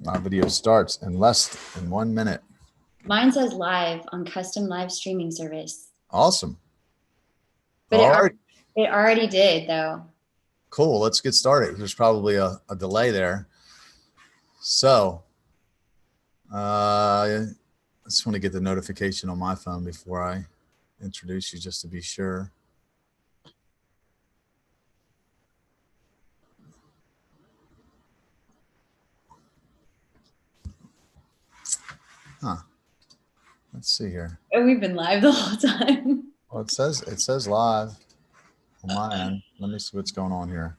My video starts in less than 1 minute. Mine says live on custom live streaming service. Awesome. But it already did, though. Cool. Let's get started. There's probably a delay there. So I just want to get the notification on my phone before I introduce you, just to be sure. Huh. Let's see here. Oh, we've been live the whole time. Well, it says live on my end. Let me see what's going on here.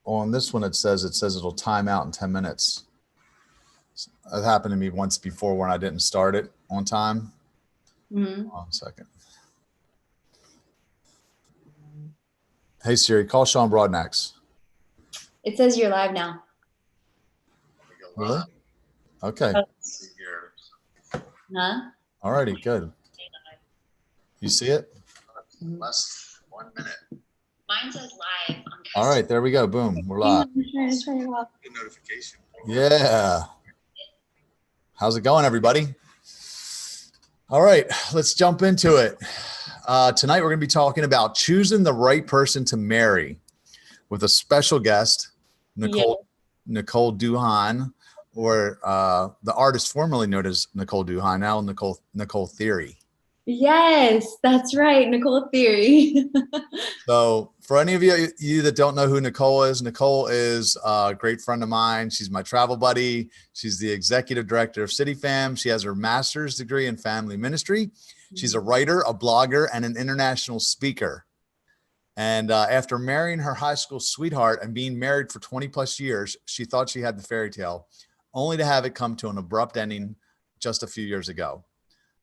On this one, it says it'll time out in 10 minutes. It happened to me once before when I didn't start it on time. Mm-hmm. Hold on a second. Hey Siri, call Sean Broadnax. It says you're live now. Really? Okay. Huh? Alrighty, good. You see it? Less 1 minute. Mine says live on custom. All right, there we go. Boom, we're live. Turn it off. Good notification. Yeah. How's it going, everybody? All right, let's jump into it. Tonight, we're going to be talking about choosing the right person to marry with a special guest, Nicole Duhon, or the artist formerly known as Nicole Duhon, now Nicole Theory. Yes, that's right. Nicole Theory. So for any of you that don't know who Nicole is a great friend of mine. She's my travel buddy. She's the executive director of Cityfam. She has her master's degree in family ministry. She's a writer, a blogger, and an international speaker. And after marrying her high school sweetheart and being married for 20 plus years, she thought she had the fairy tale, only to have it come to an abrupt ending just a few years ago.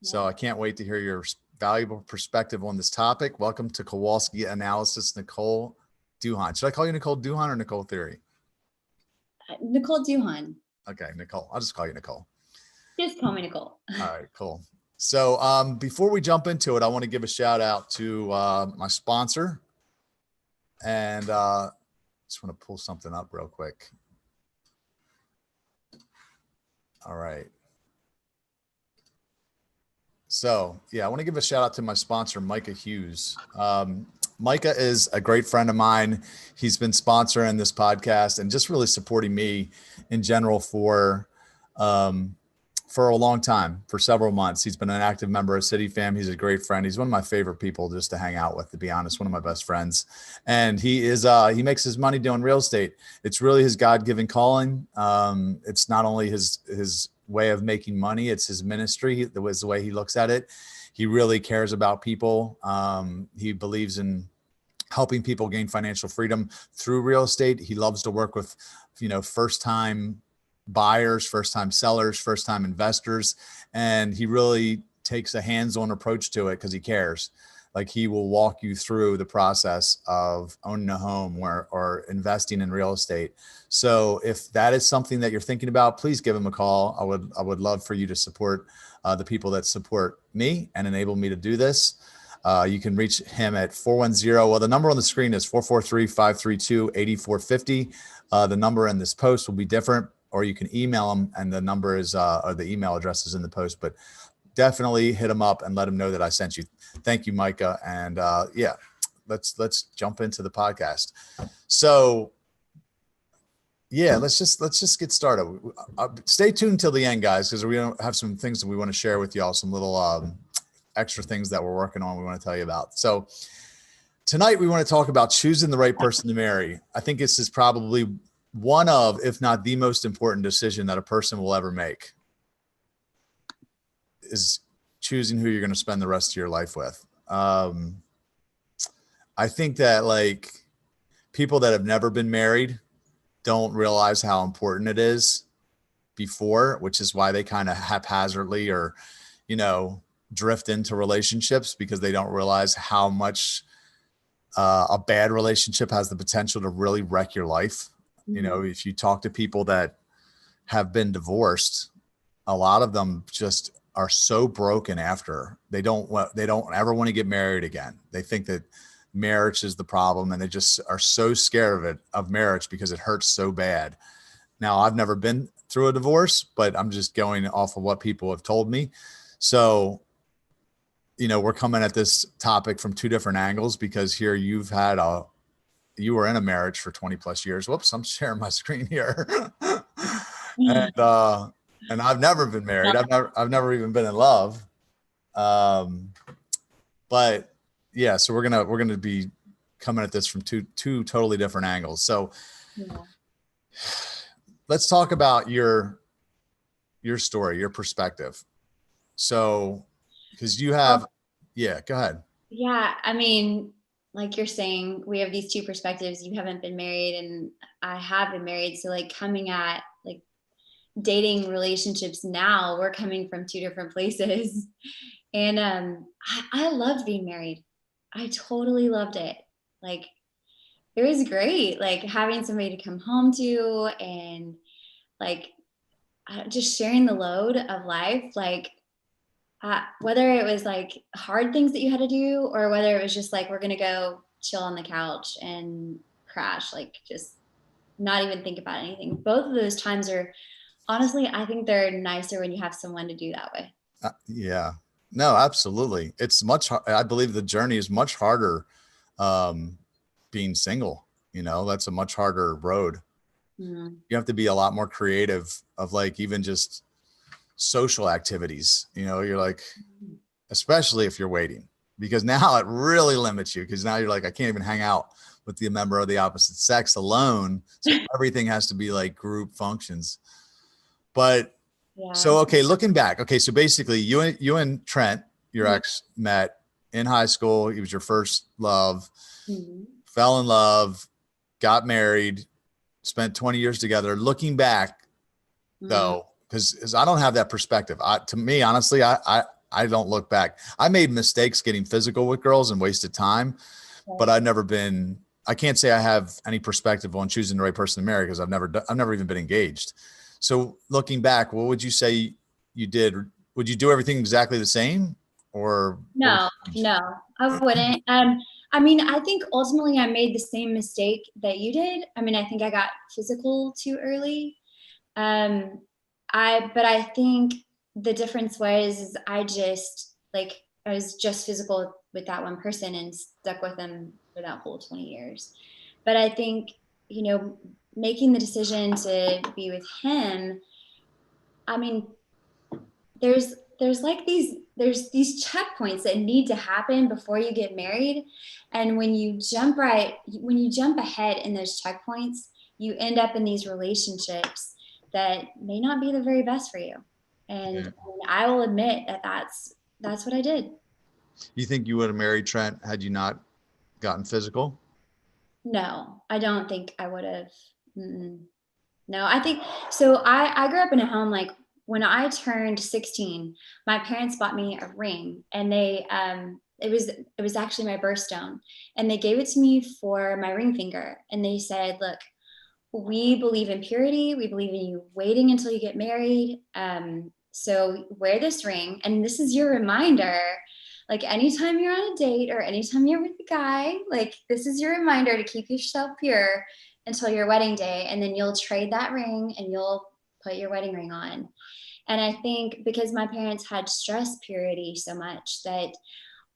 Yeah. So I can't wait to hear your valuable perspective on this topic. Welcome to Kowalski Analysis, Nicole Duhon. Should I call you Nicole Duhon or Nicole Theory? Nicole Duhon. Okay, Nicole. I'll just call you Nicole. Just call me Nicole. All right, cool. So before we jump into it, I want to give a shout out to my sponsor. And just want to pull something up real quick. All right. So yeah, I want to give a shout out to my sponsor, Micah Hughes. Micah is a great friend of mine. He's been sponsoring this podcast and just really supporting me in general for a long time, for several months. He's been an active member of Cityfam. He's a great friend. He's one of my favorite people just to hang out with, to be honest, one of my best friends. And he makes his money doing real estate. It's really his God-given calling. It's not only his way of making money, it's his ministry. The way he looks at it. He really cares about people. He believes in helping people gain financial freedom through real estate. He loves to work with, first-time buyers, first-time sellers, first-time investors. And he really takes a hands-on approach to it because he cares. Like, he will walk you through the process of owning a home or investing in real estate. So if that is something that you're thinking about, please give him a call. I would love for you to support the people that support me and enable me to do this. You can reach him at 410. Well, the number on the screen is 443-532-8450. The number in this post will be different, or you can email him, and the number is, or the email address is in the post, but definitely hit him up and let him know that I sent you. Thank you, Micah. And yeah, let's jump into the podcast. So yeah, let's just get started. Stay tuned till the end, guys, because we have some things that we want to share with y'all, some little extra things that we're working on we want to tell you about. So tonight we want to talk about choosing the right person to marry. I think this is probably one of, if not the most important decision that a person will ever make, is choosing who you're going to spend the rest of your life with. I think that, like, people that have never been married don't realize how important it is before, which is why they kind of haphazardly or, drift into relationships, because they don't realize how much a bad relationship has the potential to really wreck your life. Mm-hmm. If you talk to people that have been divorced, a lot of them just are so broken after. They don't ever want to get married again. They think that marriage is the problem, and they just are so scared of marriage because it hurts so bad. Now, I've never been through a divorce, but I'm just going off of what people have told me. So, we're coming at this topic from two different angles, because here you were in a marriage for 20 plus years. Whoops, I'm sharing my screen here. And I've never been married. I've never even been in love. But yeah, so we're going to be coming at this from two totally different angles. So let's talk about your story, your perspective. So, because you have, go ahead. Yeah. I mean, like you're saying, we have these two perspectives. You haven't been married and I have been married. So like coming at like dating relationships now, we're coming from two different places. And I loved being married. I totally loved it. Like it was great, like having somebody to come home to, and like just sharing the load of life. Like whether it was like hard things that you had to do, or whether it was just like, we're going to go chill on the couch and crash, like just not even think about anything. Both of those times are, honestly, I think they're nicer when you have someone to do that way. Yeah, no, absolutely. It's I believe the journey is much harder being single. That's a much harder road. You have to be a lot more creative of like even just social activities. You're like, especially if you're waiting, because now it really limits you, because now you're like, I can't even hang out with the member of the opposite sex alone. So everything has to be like group functions. But so, okay, looking back. Okay. So basically you and Trent, your ex, met in high school. He was your first love, fell in love, got married, spent 20 years together. Looking back though, because I don't have that perspective. To me, honestly, I don't look back. I made mistakes getting physical with girls and wasted time, but I can't say I have any perspective on choosing the right person to marry, because I've never even been engaged. So looking back, what would you say you did? Would you do everything exactly the same, or? No, I wouldn't. I mean, I think ultimately I made the same mistake that you did. I mean, I think I got physical too early. But I think the difference was I was just physical with that one person and stuck with them for that whole 20 years. But I think, making the decision to be with him, I mean, there's these checkpoints that need to happen before you get married. And when you jump ahead in those checkpoints, you end up in these relationships that may not be the very best for you. And I will admit that that's what I did. You think you would have married Trent had you not gotten physical? No, I don't think I would have. No, I think so. I grew up in a home, like when I turned 16, my parents bought me a ring, and it was actually my birthstone, and they gave it to me for my ring finger. And they said, look, we believe in purity. We believe in you waiting until you get married. So wear this ring. And this is your reminder. Like anytime you're on a date or anytime you're with a guy, like this is your reminder to keep yourself pure until your wedding day. And then you'll trade that ring and you'll put your wedding ring on. And I think because my parents had stressed purity so much that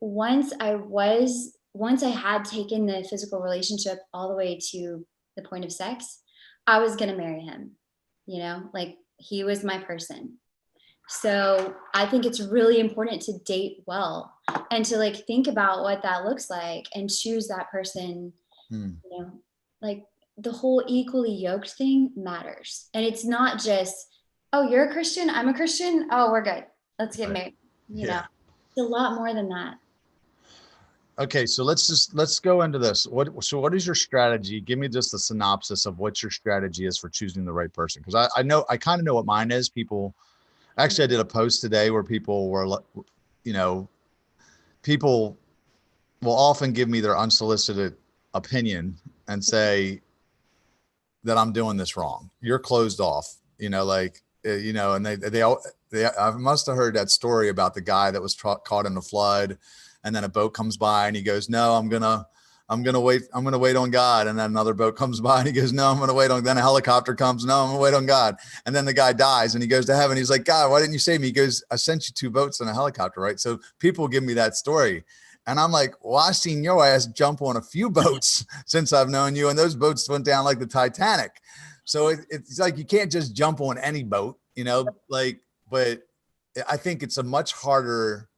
once I had taken the physical relationship all the way to the point of sex, I was going to marry him, like he was my person. So I think it's really important to date well and to like think about what that looks like and choose that person, like the whole equally yoked thing matters. And it's not just, oh, you're a Christian, I'm a Christian. Oh, we're good. Let's get married. You know, it's a lot more than that. Okay, so let's go into this. What is your strategy? Give me just a synopsis of what your strategy is for choosing the right person. Because I kind of know what mine is. I did a post today where people were, people will often give me their unsolicited opinion and say that I'm doing this wrong. You're closed off, and I must have heard that story about the guy that was caught in the flood. And then a boat comes by and he goes, no, I'm going to I'm going to wait on God. And then another boat comes by and he goes, no, I'm going to wait on, then a helicopter comes. No, I'm going to wait on God. And then the guy dies and he goes to heaven. He's like, God, why didn't you save me? He goes, I sent you 2 boats and a helicopter. Right. So people give me that story and I'm like, well, I've seen your ass jump on a few boats since I've known you. And those boats went down like the Titanic. So it's like, you can't just jump on any boat, like, but I think it's a much harder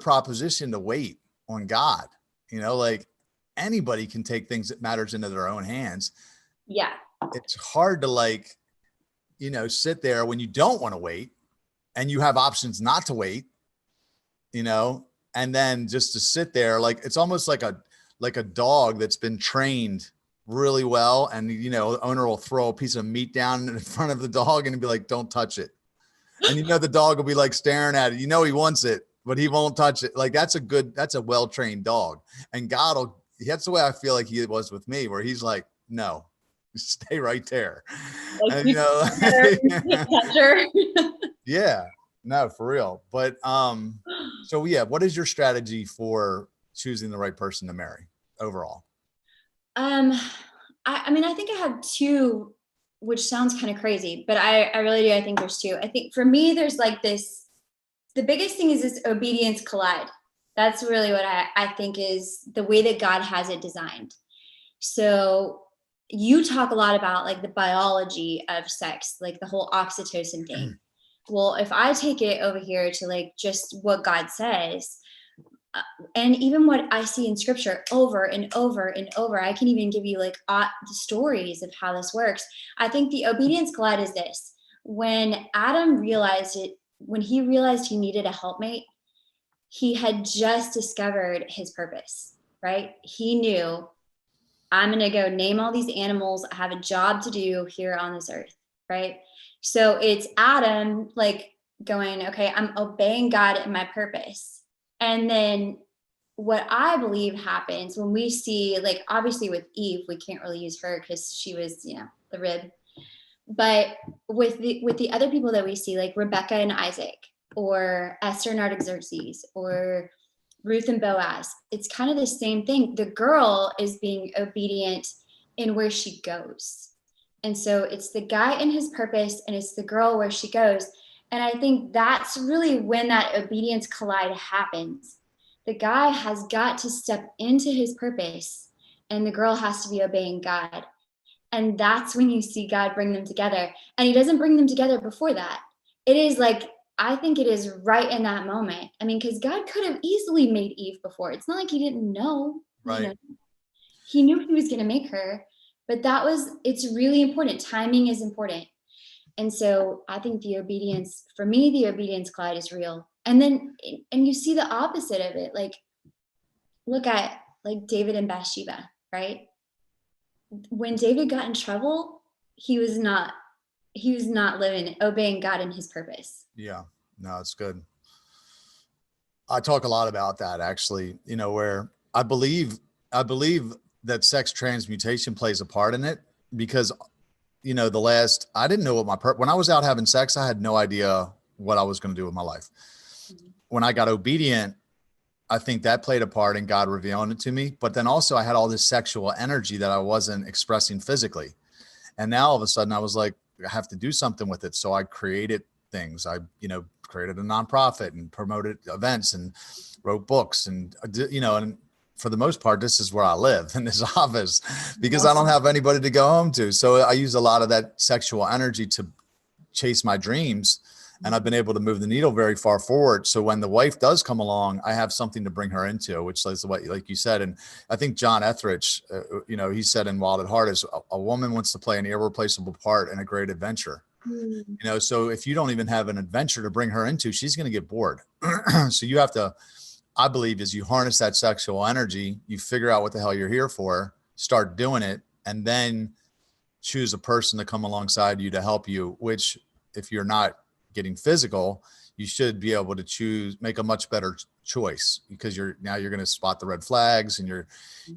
proposition to wait on God. Like anybody can take things that matters into their own hands. Yeah. It's hard to sit there when you don't want to wait and you have options not to wait, and then just to sit there, like, it's almost like a dog that's been trained really well. And, the owner will throw a piece of meat down in front of the dog and be like, don't touch it. And, the dog will be like staring at it. He wants it, but he won't touch it. Like that's a well-trained dog. And that's the way I feel like he was with me, where he's like, no, stay right there. Like, and, yeah, no, for real. But, so yeah, what is your strategy for choosing the right person to marry overall? I mean, I think I have 2, which sounds kind of crazy, but I really do. I think there's 2. I think for me, there's like the biggest thing is this obedience collide. That's really what I think is the way that God has it designed. So you talk a lot about like the biology of sex, like the whole oxytocin thing. Well, if I take it over here to like just what God says, and even what I see in scripture over and over and over, I can even give you like the stories of how this works. I think the obedience collide is this. When Adam realized it, when he realized he needed a helpmate, he had just discovered his purpose, right? He knew, I'm going to go name all these animals. I have a job to do here on this earth, right? So it's Adam like going, okay, I'm obeying God in my purpose. And then what I believe happens when we see, like, obviously with Eve, we can't really use her because she was, the rib. But with the other people that we see, like Rebecca and Isaac, or Esther and Artaxerxes, or Ruth and Boaz, it's kind of the same thing. The girl is being obedient in where she goes. And so it's the guy in his purpose and it's the girl where she goes. And I think that's really when that obedience collide happens. The guy has got to step into his purpose and the girl has to be obeying God. And that's when you see God bring them together. And he doesn't bring them together before that. It is like, I think it is right in that moment. I mean, because God could have easily made Eve before. It's not like he didn't know. Right. He knew he was going to make her. But it's really important. Timing is important. And so I think for me, the obedience collide is real. And then, and you see the opposite of it. Like, look at like David and Bathsheba, right? When David got in trouble, he was not obeying God in his purpose. Yeah, no, it's good. I talk a lot about that actually, where I believe that sex transmutation plays a part in it because, I didn't know what when I was out having sex, I had no idea what I was going to do with my life. Mm-hmm. When I got obedient, I think that played a part in God revealing it to me. But then also I had all this sexual energy that I wasn't expressing physically. And now all of a sudden I was like, I have to do something with it. So I created things. I, created a nonprofit and promoted events and wrote books and, and for the most part, this is where I live, in this office, because I don't have anybody to go home to. So I use a lot of that sexual energy to chase my dreams. And I've been able to move the needle very far forward. So when the wife does come along, I have something to bring her into, which is what, like you said. And I think John Etheridge, he said in Wild at Heart is a woman wants to play an irreplaceable part in a great adventure. So if you don't even have an adventure to bring her into, she's going to get bored. So you have to, I believe, is you harness that sexual energy, you figure out what the hell you're here for, start doing it, and then choose a person to come alongside you to help you, which if you're not getting physical, you should be able to make a much better choice because you're going to spot the red flags and you're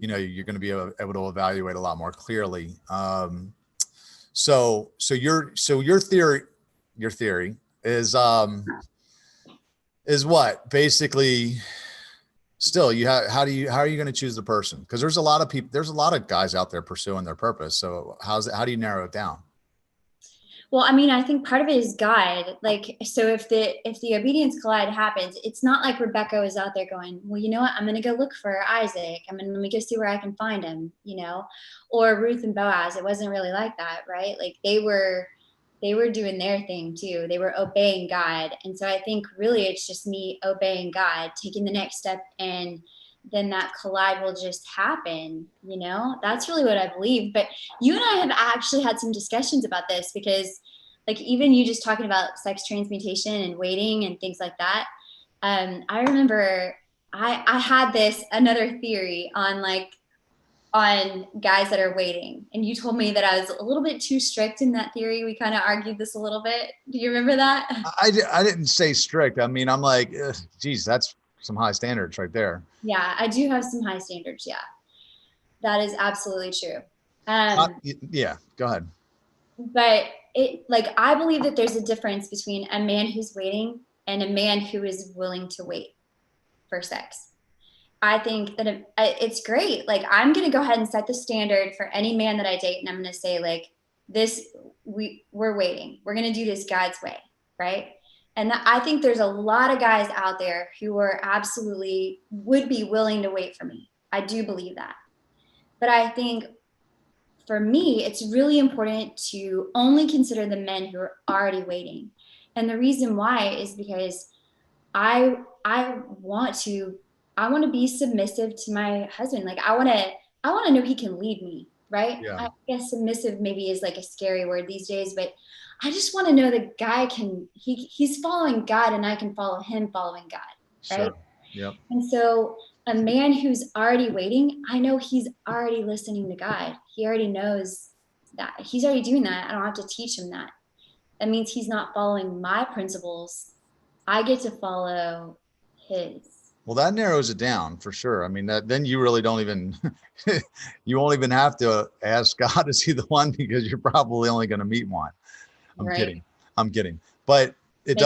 going to be able to evaluate a lot more clearly. So your theory is what basically still how are you going to choose the person? Because there's a lot of people, there's a lot of guys out there pursuing their purpose. So how do you narrow it down? Well, I mean, I think part of it is God. Like, so if the obedience collide happens, it's not like Rebecca was out there going, well, you know what? I'm going to go look for Isaac. Let me go see where I can find him, or Ruth and Boaz. It wasn't really like that, right? Like they were doing their thing too. They were obeying God. And so I think really it's just me obeying God, taking the next step, and then that collide will just happen. That's really what I believe. But you and I have actually had some discussions about this, because like even you just talking about sex transmutation and waiting and things like that. I remember I had another theory on guys that are waiting. And you told me that I was a little bit too strict in that theory. We kind of argued this a little bit. Do you remember that? I didn't say strict. I mean, I'm like, geez, that's some high standards right there. Yeah, I do have some high standards. Yeah, that is absolutely true. Yeah, go ahead. But I believe that there's a difference between a man who's waiting and a man who is willing to wait for sex. I think that it's great. Like, I'm going to go ahead and set the standard for any man that I date. And I'm going to say like we're waiting. We're going to do this God's way. Right. And I think there's a lot of guys out there who are absolutely would be willing to wait for me. I do believe that. But I think for me, it's really important to only consider the men who are already waiting. And the reason why is because I want to be submissive to my husband. Like I want to know he can lead me. Right. Yeah. I guess submissive maybe is like a scary word these days, but I just want to know the guy he's following God and I can follow him following God. Right. Sure. Yep. And so a man who's already waiting, I know he's already listening to God. He already knows that. He's already doing that. I don't have to teach him that. That means he's not following my principles. I get to follow his. Well, that narrows it down for sure. I mean, then you really don't even, you won't even have to ask God to see the one, because you're probably only going to meet one. I'm kidding. But it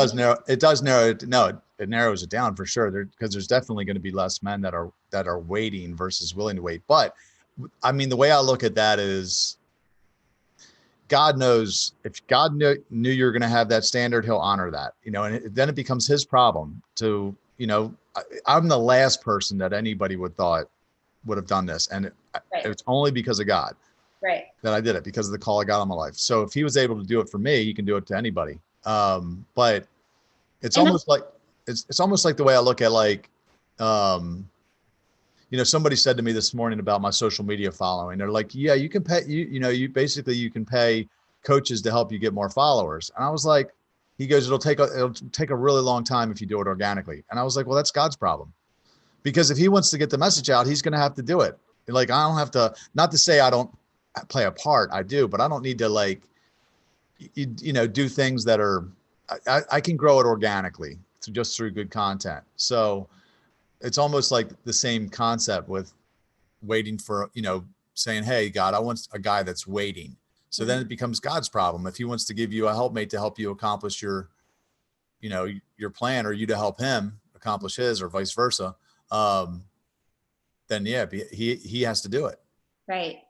narrows it down for sure. Because there's definitely going to be less men that are waiting versus willing to wait. But I mean, the way I look at that is, God knows if God knew you're going to have that standard, he'll honor that, and then it becomes his problem to, I'm the last person that anybody would have done this. And it's only because of God that I did it, because of the call of God on my life. So if he was able to do it for me, he can do it to anybody. But it's almost like the way I look at somebody said to me this morning about my social media following. They're like, yeah, you can pay, you can pay coaches to help you get more followers. And I was like, he goes, it'll take a really long time if you do it organically. And I was like, well, that's God's problem, because if he wants to get the message out, he's going to have to do it. Like, I don't have to, not to say I don't play a part. I do, but I don't need to do things that are, I can grow it organically just through good content. So it's almost like the same concept with waiting for, saying, hey, God, I want a guy that's waiting. So then it becomes God's problem. If he wants to give you a helpmate to help you accomplish your plan, or you to help him accomplish his, or vice versa, then yeah, he has to do it. Right.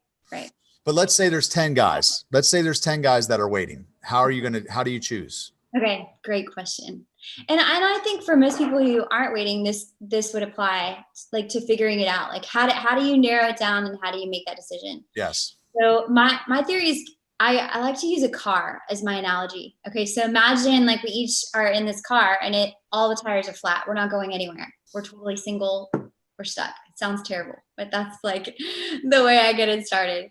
But let's say there's 10 guys. Let's say there's 10 guys that are waiting. How do you choose? Okay. Great question. And I think for most people who aren't waiting, this would apply to figuring it out. Like how do you narrow it down, and how do you make that decision? Yes. So my theory is I like to use a car as my analogy. Okay. So imagine we each are in this car and all the tires are flat. We're not going anywhere. We're totally single. We're stuck. It sounds terrible, but that's the way I get it started.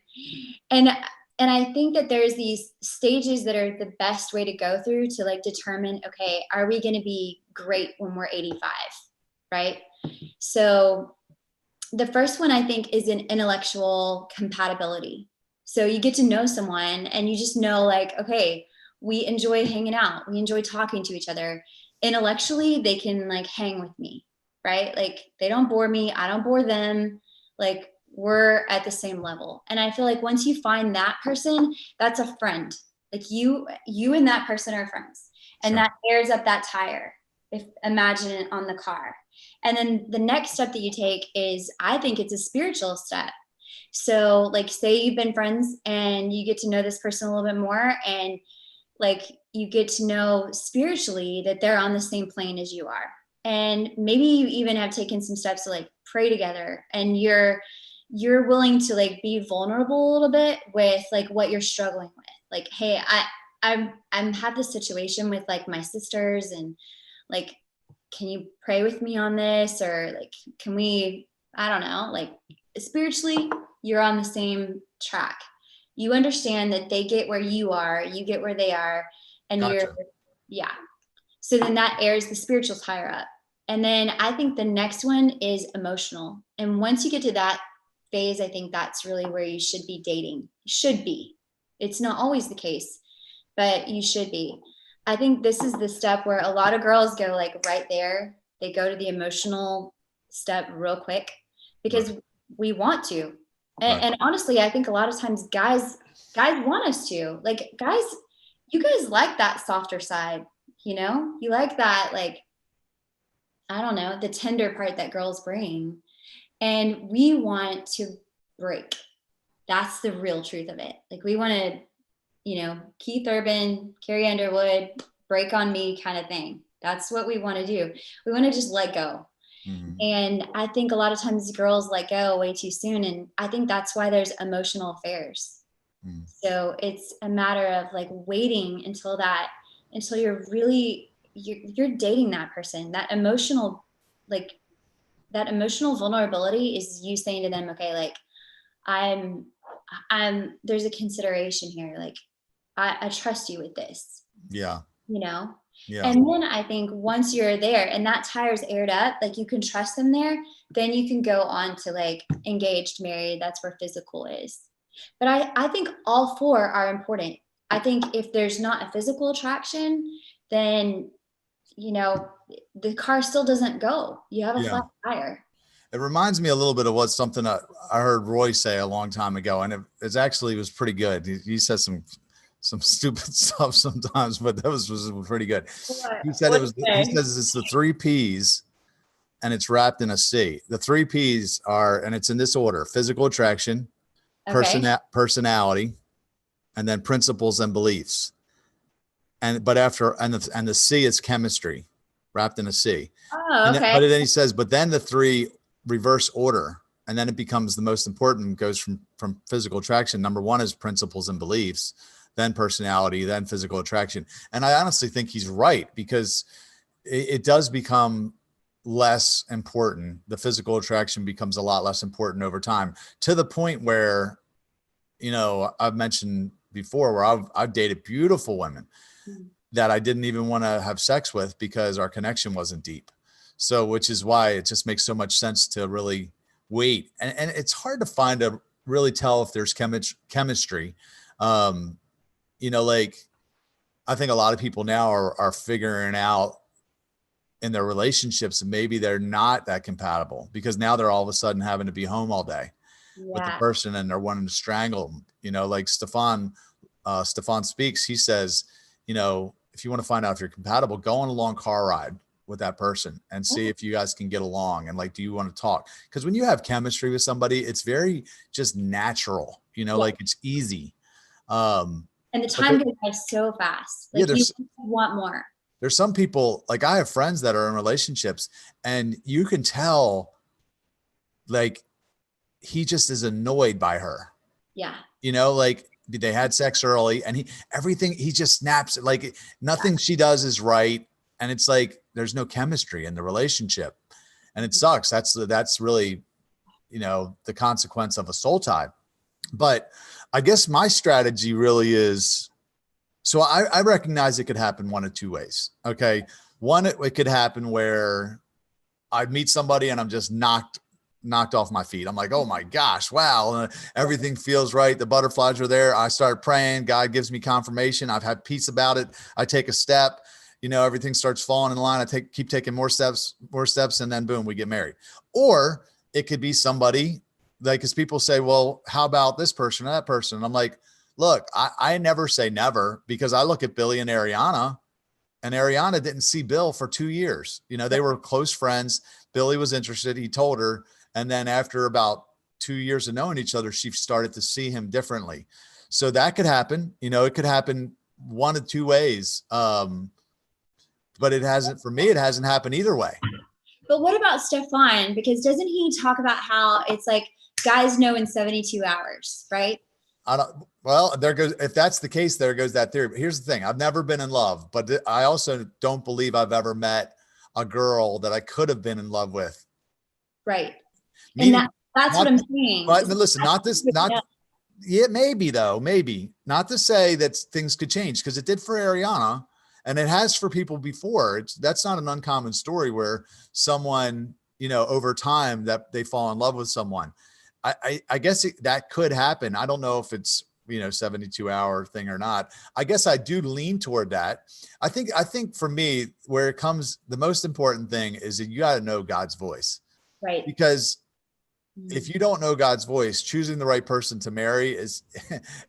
And I think that there's these stages that are the best way to go through to determine, okay, are we going to be great when we're 85? Right. So the first one I think is an intellectual compatibility. So you get to know someone and you just know okay, we enjoy hanging out. We enjoy talking to each other. Intellectually, they can hang with me, right? They don't bore me. I don't bore them. We're at the same level. And I feel once you find that person, that's a friend. You and that person are friends. And that airs up that tire. Imagine it on the car. And then the next step that you take is, I think it's a spiritual step. So like, say you've been friends and you get to know this person a little bit more, and like you get to know spiritually that they're on the same plane as you are. And maybe you even have taken some steps to like pray together, and you're willing to like be vulnerable a little bit with like what you're struggling with. Like, hey, I'm have this situation with like my sisters, and like, can you pray with me on this? Or like, can we, I don't know, like spiritually, you're on the same track. You understand that they get where you are, you get where they are, and Gotcha. yeah. So then that airs the spiritual higher up. And then I think the next one is emotional. And once you get to that phase, I think that's really where you should be dating. Should be. It's not always the case, but you should be. I think this is the step where a lot of girls go like right there. They go to the emotional step real quick because we want to. And honestly, I think a lot of times guys want us to. Like, guys, you guys like that softer side, you know? You like that, like, I don't know, the tender part that girls bring. And we want to break. That's the real truth of it. Like, we want to, you know, Keith Urban, Carrie Underwood, break on me kind of thing. That's what we want to do. We want to just let go. Mm-hmm. And I think a lot of times girls let go way too soon. And I think that's why there's emotional affairs. Mm-hmm. So it's a matter of like waiting until you're really, you're dating that person. That emotional vulnerability is you saying to them, okay, like I'm there's a consideration here. Like I trust you with this. Yeah. You know? Yeah. And then I think once you're there and that tire's aired up, like you can trust them there, then you can go on to like engaged, married. That's where physical is. But I think all four are important. I think if there's not a physical attraction, then, you know, the car still doesn't go. You have a flat tire. It reminds me a little bit of something I heard Roy say a long time ago, and it actually was pretty good. He said some stupid stuff sometimes, but that was pretty good. He said he says it's the 3 P's and it's wrapped in a C. The 3 P's are, and it's in this order: physical attraction, personality, and then principles and beliefs. And the C is chemistry, wrapped in a C. Oh, okay. But then he says, but then the 3 reverse order, and then it becomes the most important, goes from physical attraction. Number 1 is principles and beliefs, then personality, then physical attraction. And I honestly think he's right, because it does become less important. The physical attraction becomes a lot less important over time, to the point where, you know, I've mentioned before where I've dated beautiful women that I didn't even want to have sex with because our connection wasn't deep. So, which is why it just makes so much sense to really wait. And it's hard to really tell if there's chemistry. You know, like I think a lot of people now are figuring out in their relationships, maybe they're not that compatible, because now they're all of a sudden having to be home all day with the person, and they're wanting to strangle them. You know, like Stefan Speaks, he says, you know, if you want to find out if you're compatible, go on a long car ride with that person and see if you guys can get along. And like, do you want to talk? Because when you have chemistry with somebody, it's very just natural, you know, like it's easy. And the time goes by so fast. Like you want more. There's some people, like I have friends that are in relationships, and you can tell like he just is annoyed by her. Yeah. You know, like they had sex early and he just snaps. Like nothing she does is right. And it's like, there's no chemistry in the relationship, and it sucks. That's really, you know, the consequence of a soul tie. But I guess my strategy really is, so I recognize it could happen one of 2 ways. Okay. One, it could happen where I meet somebody and I'm just knocked off my feet. I'm like, oh my gosh, wow. Everything feels right. The butterflies are there. I start praying. God gives me confirmation. I've had peace about it. I take a step, you know, everything starts falling in line. I keep taking more steps, and then boom, we get married. Or it could be somebody, like, because people say, well, how about this person or that person? And I'm like, look, I never say never, because I look at Billy and Ariana, and Ariana didn't see Bill for 2 years. You know, they were close friends. Billy was interested. He told her. And then after about 2 years of knowing each other, she started to see him differently. So that could happen. You know, it could happen one of two ways. But it hasn't, for me, it hasn't happened either way. But what about Stefan? Because doesn't he talk about how it's like guys know in 72 hours, right? Well, there goes, if that's the case, there goes that theory. But here's the thing. I've never been in love, but I also don't believe I've ever met a girl that I could have been in love with. Right. Meaning, and that's what I'm saying. But listen, yeah, maybe though, maybe not to say that things could change, because it did for Ariana and it has for people before. That's not an uncommon story where someone, you know, over time that they fall in love with someone. I guess that could happen. I don't know if it's, you know, 72-hour thing or not. I guess I do lean toward that. I think for me, where it comes, the most important thing is that you got to know God's voice. Right. Because if you don't know God's voice, choosing the right person to marry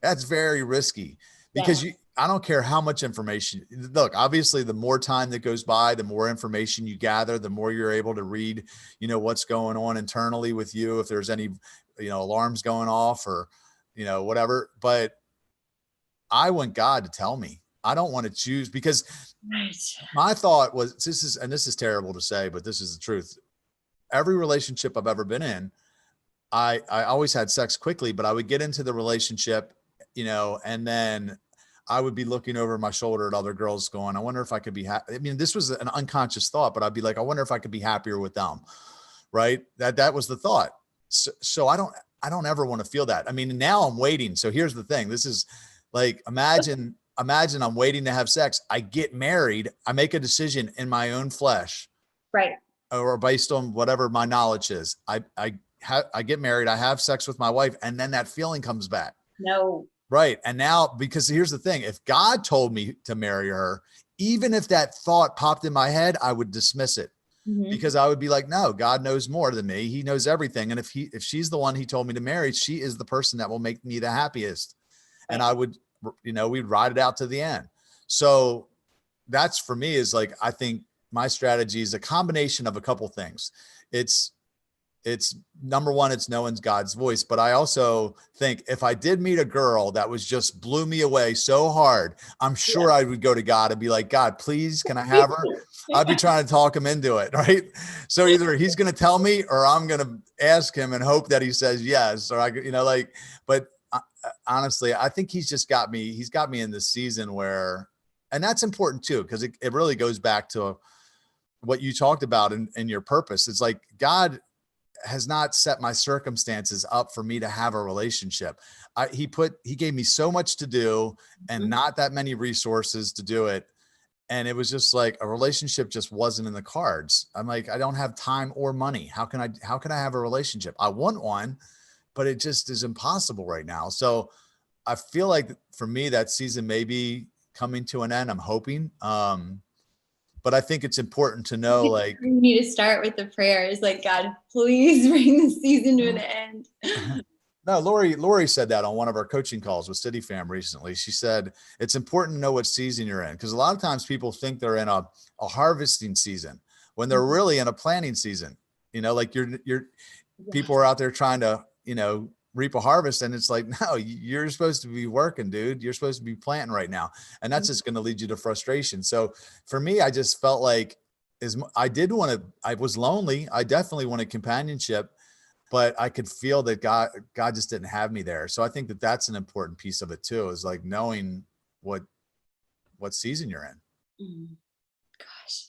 that's very risky, because I don't care how much information. Look, obviously the more time that goes by, the more information you gather, the more you're able to read, you know, what's going on internally with you, if there's any, you know, alarms going off or, you know, whatever. But I want God to tell me. I don't want to choose, because my thought was, this is terrible to say, but this is the truth. Every relationship I've ever been in, I always had sex quickly, but I would get into the relationship, you know, and then I would be looking over my shoulder at other girls going, I wonder if I could be happy. I mean, this was an unconscious thought, but I'd be like, I wonder if I could be happier with them. Right. That was the thought. So I don't ever want to feel that. I mean, now I'm waiting. So here's the thing. This is like, imagine I'm waiting to have sex. I get married. I make a decision in my own flesh. Right. Or based on whatever my knowledge is. I get married, I have sex with my wife, and then that feeling comes back. No. Right. And now, because here's the thing, if God told me to marry her, even if that thought popped in my head, I would dismiss it, because I would be like, no, God knows more than me. He knows everything. And if she's the one he told me to marry, she is the person that will make me the happiest. Right. And I would, you know, we'd ride it out to the end. So that's, for me, is like, I think my strategy is a combination of a couple things. It's number one, it's knowing God's voice. But I also think if I did meet a girl that was just blew me away so hard, I'm sure I would go to God and be like, God, please, can I have her? I'd be trying to talk him into it. Right. So either he's going to tell me, or I'm going to ask him and hope that he says yes. Or but honestly, I think he's got me in this season where, and that's important too, because it really goes back to what you talked about in your purpose. It's like, God has not set my circumstances up for me to have a relationship. He gave me so much to do and not that many resources to do it. And it was just like a relationship just wasn't in the cards. I'm like, I don't have time or money. How can I have a relationship? I want one, but it just is impossible right now. So I feel like for me, that season may be coming to an end. I'm hoping. But I think it's important to know, like, you need to start with the prayers, like, God, please bring the season to an end. No, Lori said that on one of our coaching calls with Cityfam recently. She said, it's important to know what season you're in. Because a lot of times people think they're in a harvesting season when they're really in a planting season. You know, like people are out there trying to, you know, reap a harvest. And it's like, no, you're supposed to be working, dude. You're supposed to be planting right now. And that's just going to lead you to frustration. So for me, I just felt like I was lonely. I definitely wanted companionship, but I could feel that God just didn't have me there. So I think that that's an important piece of it too, is like knowing what season you're in. Gosh.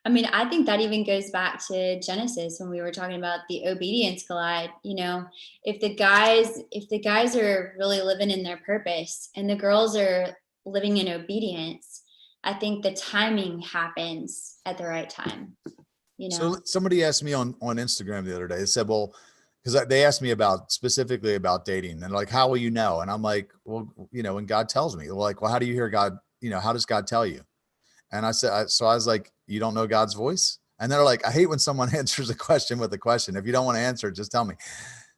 I mean, I think that even goes back to Genesis when we were talking about the obedience collide. You know, if the guys are really living in their purpose and the girls are living in obedience, I think the timing happens at the right time. You know, so somebody asked me on Instagram the other day, they said, well, because they asked me specifically about dating and like, how will you know? And I'm like, well, you know, when God tells me. They're like, well, how do you hear God? You know, how does God tell you? And I said, so I was like, you don't know God's voice? And they're like, I hate when someone answers a question with a question. If you don't want to answer it, just tell me.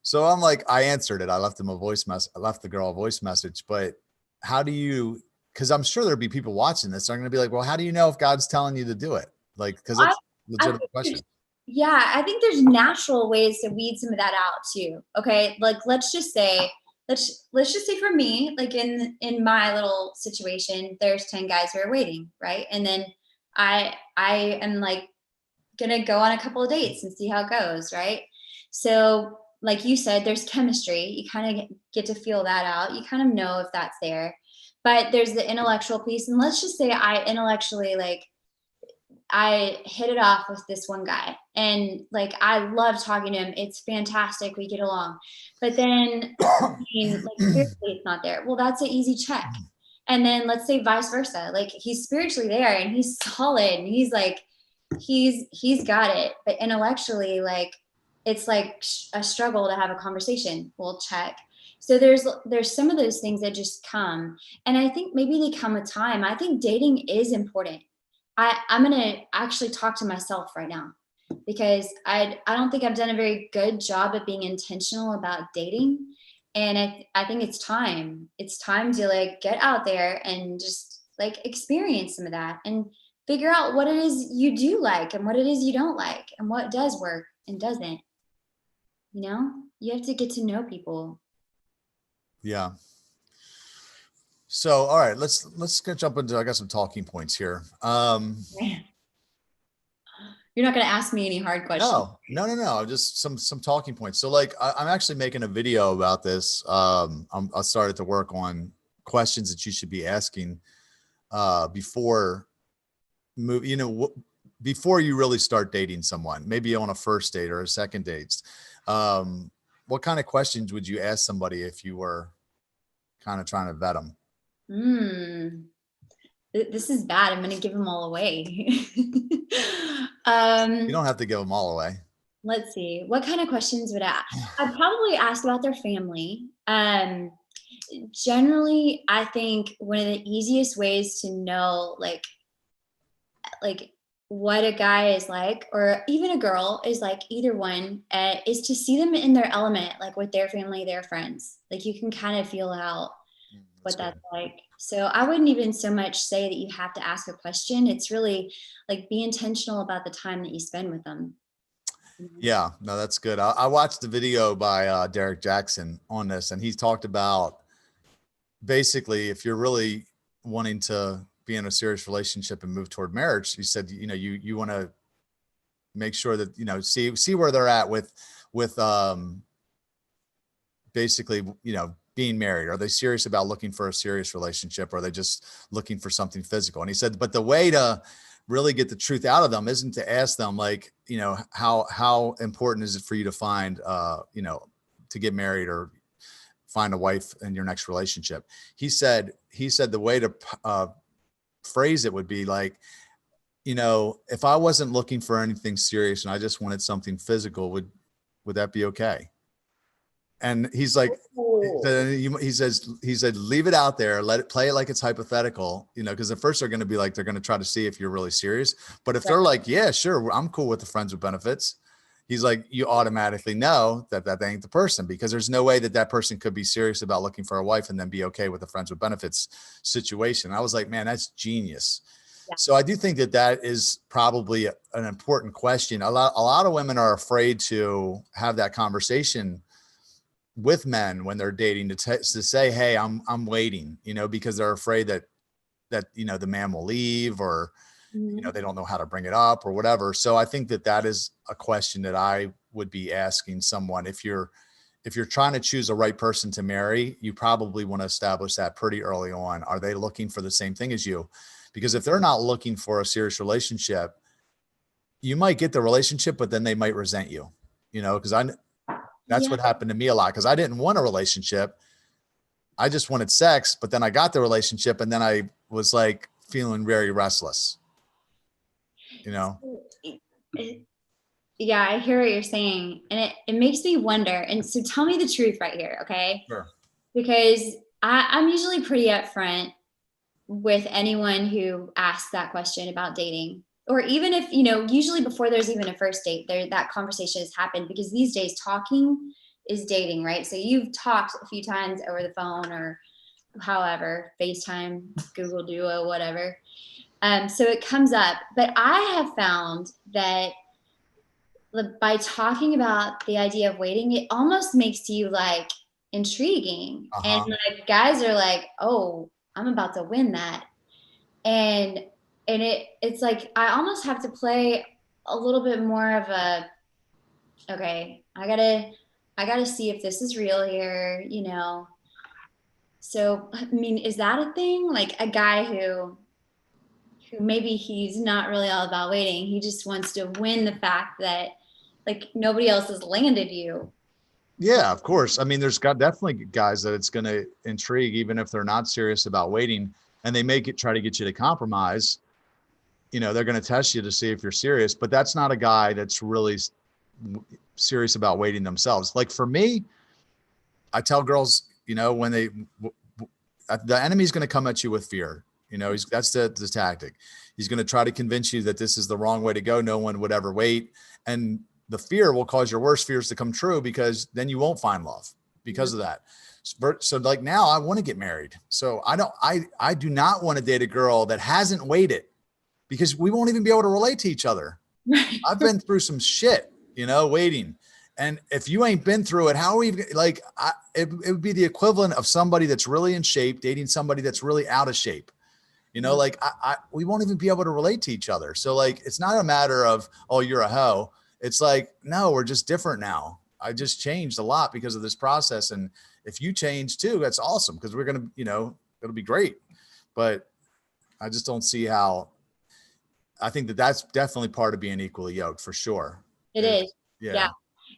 So I'm like, I answered it. I left the girl a voice message, but how do you because I'm sure there'll be people watching this. They're going to be like, well, how do you know if God's telling you to do it? Like, because it's a legitimate question. Yeah, I think there's natural ways to weed some of that out too. Okay, like let's just say for me, like in my little situation, there's 10 guys who are waiting, right? And then I am like gonna go on a couple of dates and see how it goes, right? So like you said, there's chemistry. You kind of get to feel that out. You kind of know if that's there. But there's the intellectual piece, and let's just say I intellectually I hit it off with this one guy, and like I love talking to him. It's fantastic. We get along. But then like spiritually it's not there. Well, that's an easy check. And then let's say vice versa. Like he's spiritually there and he's solid and he's like he's got it. But intellectually, like it's like a struggle to have a conversation. We'll check. So there's some of those things that just come. And I think maybe they come with time. I think dating is important. I'm going to actually talk to myself right now because I don't think I've done a very good job of being intentional about dating. And I think it's time. It's time to like get out there and just like experience some of that and figure out what it is you do like and what it is you don't like and what does work and doesn't. You know, you have to get to know people. Yeah. So, all right, let's jump into, I got some talking points here. You're not going to ask me any hard questions. No. Just some talking points. So like, I'm actually making a video about this. I started to work on questions that you should be asking before before you really start dating someone, maybe on a first date or a second date. What kind of questions would you ask somebody if you were kind of trying to vet them? This is bad. I'm going to give them all away. You don't have to give them all away. Let's see. What kind of questions would I probably ask about their family. Generally, I think one of the easiest ways to know like what a guy is like, or even a girl is like, either one, is to see them in their element, like with their family, their friends. Like you can kind of feel out what that's like. So I wouldn't even so much say that you have to ask a question. It's really like be intentional about the time that you spend with them. Yeah, no, that's good. I watched the video by Derek Jackson on this, and he's talked about basically if you're really wanting to be in a serious relationship and move toward marriage, he said, you want to make sure that, see where they're at with basically, being married. Are they serious about looking for a serious relationship? Or are they just looking for something physical? And he said, but the way to really get the truth out of them isn't to ask them like, how important is it for you to find, to get married or find a wife in your next relationship? He said the way to phrase it would be like, if I wasn't looking for anything serious and I just wanted something physical, would that be okay? And he's like, he said, leave it out there, let it play it like it's hypothetical, because at first they're going to be like, they're going to try to see if you're really serious. But if they're like, yeah, sure, I'm cool with the friends with benefits. He's like, you automatically know that ain't the person, because there's no way that person could be serious about looking for a wife and then be okay with the friends with benefits situation. I was like, man, that's genius. Yeah. So I do think that is probably an important question. A lot of women are afraid to have that conversation with men when they're dating to say, hey, I'm waiting, because they're afraid that the man will leave, or they don't know how to bring it up or whatever. So I think that is a question that I would be asking someone. If you're trying to choose a right person to marry, you probably want to establish that pretty early on. Are they looking for the same thing as you? Because if they're not looking for a serious relationship, you might get the relationship, but then they might resent you, because that's what happened to me a lot. Because I didn't want a relationship. I just wanted sex, but then I got the relationship and then I was like feeling very restless. Yeah, I hear what you're saying. And it makes me wonder. And so tell me the truth right here. Okay. Sure. Because I'm usually pretty upfront with anyone who asks that question about dating, or even if, usually before there's even a first date, that conversation has happened, because these days talking is dating, right? So you've talked a few times over the phone or however, FaceTime, Google Duo, whatever. So it comes up, but I have found that by talking about the idea of waiting, it almost makes you like intriguing. And like guys are like, oh, I'm about to win that. And it's like I almost have to play a little bit more of a, okay, I gotta see if this is real here, you know. So I mean, is that a thing? Like a guy who maybe he's not really all about waiting. He just wants to win the fact that like nobody else has landed you. Yeah, of course. I mean, there's definitely guys that it's going to intrigue, even if they're not serious about waiting, and they try to get you to compromise. You know, they're going to test you to see if you're serious, but that's not a guy that's really serious about waiting themselves. Like for me, I tell girls, you know, when the enemy's going to come at you with fear. You know, that's the tactic. He's going to try to convince you that this is the wrong way to go. No one would ever wait. And the fear will cause your worst fears to come true, because then you won't find love because of that. So like now I want to get married. So I do not want to date a girl that hasn't waited, because we won't even be able to relate to each other. I've been through some shit, you know, waiting. And if you ain't been through it, how are we like, it would be the equivalent of somebody that's really in shape, dating somebody that's really out of shape. You know, like we won't even be able to relate to each other. So like, it's not a matter of, oh, you're a hoe. It's like, no, we're just different now. I just changed a lot because of this process. And if you change too, that's awesome, because we're going to, you know, it'll be great. But I just don't see how. I think that's definitely part of being equally yoked, for sure. It is. Yeah.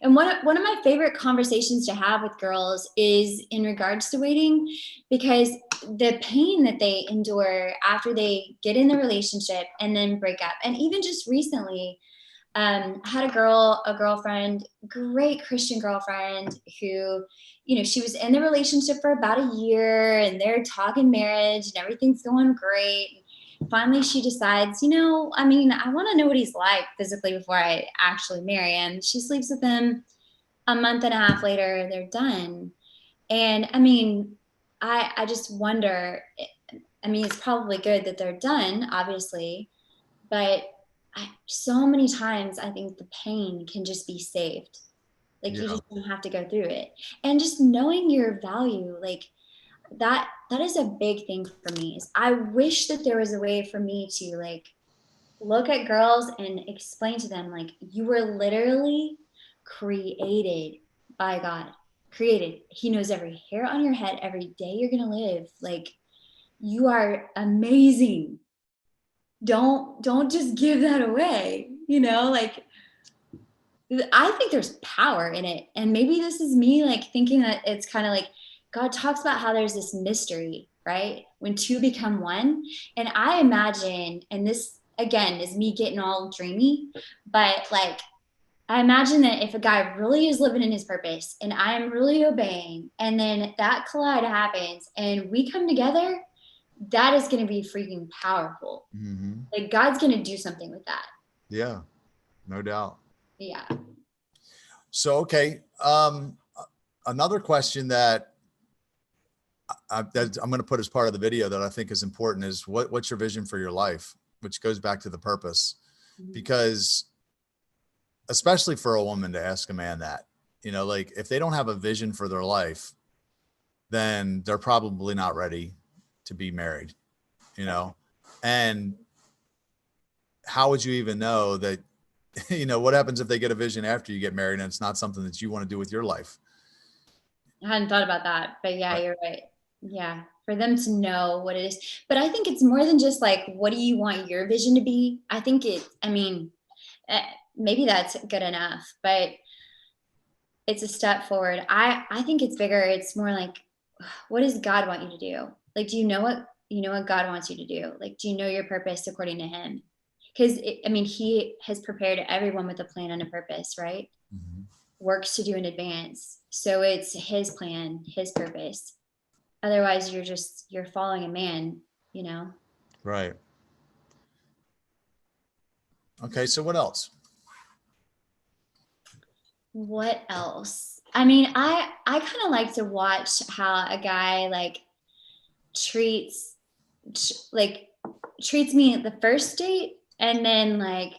And one of my favorite conversations to have with girls is in regards to waiting, because the pain that they endure after they get in the relationship and then break up. And even just recently, I had a girlfriend, great Christian girlfriend who, you know, she was in the relationship for about a year and they're talking marriage and everything's going great. Finally, she decides, you know, I mean, I want to know what he's like physically before I actually marry him. She sleeps with him. A month and a half later, they're done. And I mean, I just wonder, I mean, it's probably good that they're done, obviously, but so many times I think the pain can just be saved. Like you just don't have to go through it. And just knowing your value, like that is a big thing for me. Is I wish that there was a way for me to like look at girls and explain to them, like, you were literally created by God. Created. He knows every hair on your head, every day you're gonna live. Like, you are amazing. Don't just give that away, you know. Like, I think there's power in it. And maybe this is me like thinking that it's kind of like God talks about how there's this mystery, right? When two become one. And I imagine, and this again is me getting all dreamy, but like I imagine that if a guy really is living in his purpose and I'm really obeying, and then that collide happens and we come together, that is going to be freaking powerful. Mm-hmm. Like God's going to do something with that. Yeah, no doubt. Yeah. So, okay. Another question that I'm going to put as part of the video that I think is important is what's your vision for your life, which goes back to the purpose, mm-hmm. because especially for a woman to ask a man that, you know, like if they don't have a vision for their life, then they're probably not ready to be married, you know? And how would you even know that, you know, what happens if they get a vision after you get married and it's not something that you want to do with your life? I hadn't thought about that, but yeah, you're right. Yeah. For them to know what it is. But I think it's more than just like, what do you want your vision to be? I think maybe that's good enough, but it's a step forward. I think it's bigger. It's more like, what does God want you to do? Like, do you know what God wants you to do? Like, do you know your purpose according to him? Because he has prepared everyone with a plan and a purpose, right? Mm-hmm. Works to do in advance. So it's his plan, his purpose. Otherwise you're following a man, you know? Right. Okay. So what else? What else? I mean, I kind of like to watch how a guy like treats me the first date, and then like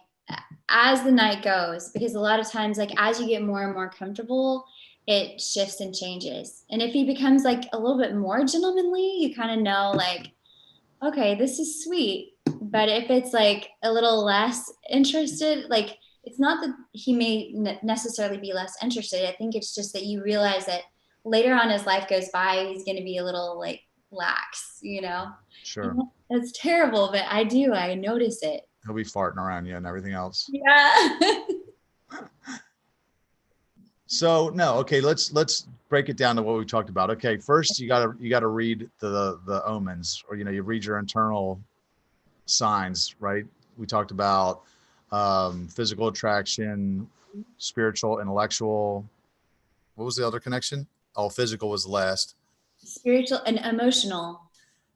as the night goes, because a lot of times like as you get more and more comfortable, it shifts and changes. And if he becomes like a little bit more gentlemanly, you kind of know like, okay, this is sweet. But if it's like a little less interested, like it's not that he may necessarily be less interested. I think it's just that you realize that later on as life goes by, he's going to be a little like lax, you know? Sure. It's terrible, but I notice it. He'll be farting around you and everything else. Yeah. So no, okay, let's break it down to what we talked about. Okay, first you gotta read the omens, or you read your internal signs, right? We talked about physical attraction, spiritual, intellectual. What was the other connection? Oh, physical was the last. Spiritual and emotional.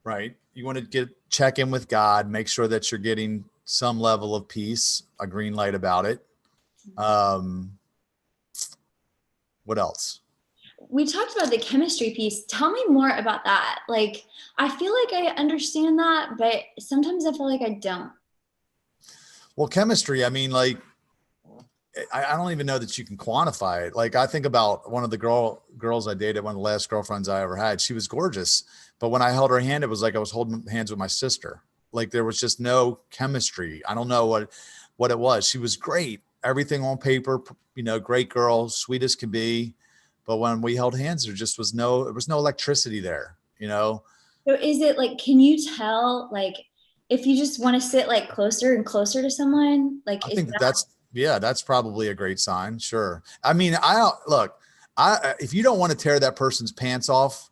Right. You want to check in with God, make sure that you're getting some level of peace, a green light about it. What else? We talked about the chemistry piece. Tell me more about that. Like, I feel like I understand that, but sometimes I feel like I don't. Well, chemistry, I mean, like, I don't even know that you can quantify it. Like, I think about one of the girls I dated, one of the last girlfriends I ever had. She was gorgeous, but when I held her hand, it was like I was holding hands with my sister. Like, there was just no chemistry. I don't know what it was. She was great. Everything on paper, great girl, sweet as can be. But when we held hands, there was no electricity there, So is it like, can you tell, like, if you just want to sit like closer and closer to someone, like, I think that's probably a great sign. Sure. I mean, if you don't want to tear that person's pants off,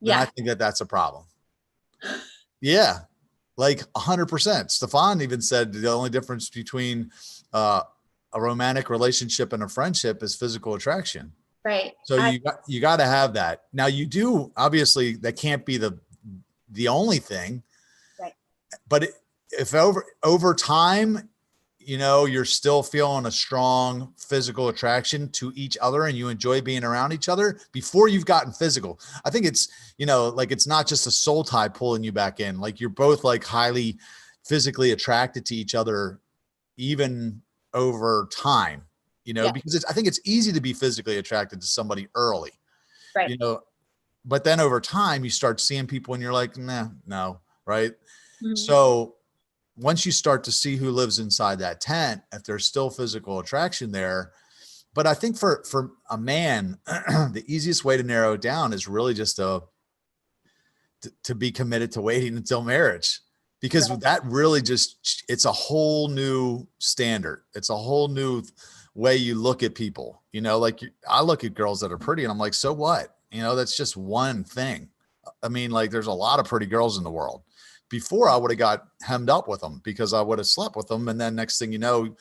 then I think that's a problem. Yeah. Like 100%. Stefan even said the only difference between a romantic relationship and a friendship is physical attraction. Right. So you got to have that. Now you do, obviously that can't be the only thing, right? But if over time, you're still feeling a strong physical attraction to each other and you enjoy being around each other before you've gotten physical. I think it's, like it's not just a soul tie pulling you back in. Like you're both like highly physically attracted to each other, even over time, because I think it's easy to be physically attracted to somebody early, right? But then over time you start seeing people and you're like, nah, no. Right. Mm-hmm. So once you start to see who lives inside that tent, if there's still physical attraction there, but I think for a man, the easiest way to narrow it down is really just to be committed to waiting until marriage, because that really it's a whole new standard. It's a whole new way you look at people, like I look at girls that are pretty and I'm like, so what? That's just one thing. I mean, like there's a lot of pretty girls in the world. Before I would have got hemmed up with them because I would have slept with them. And then next thing you know,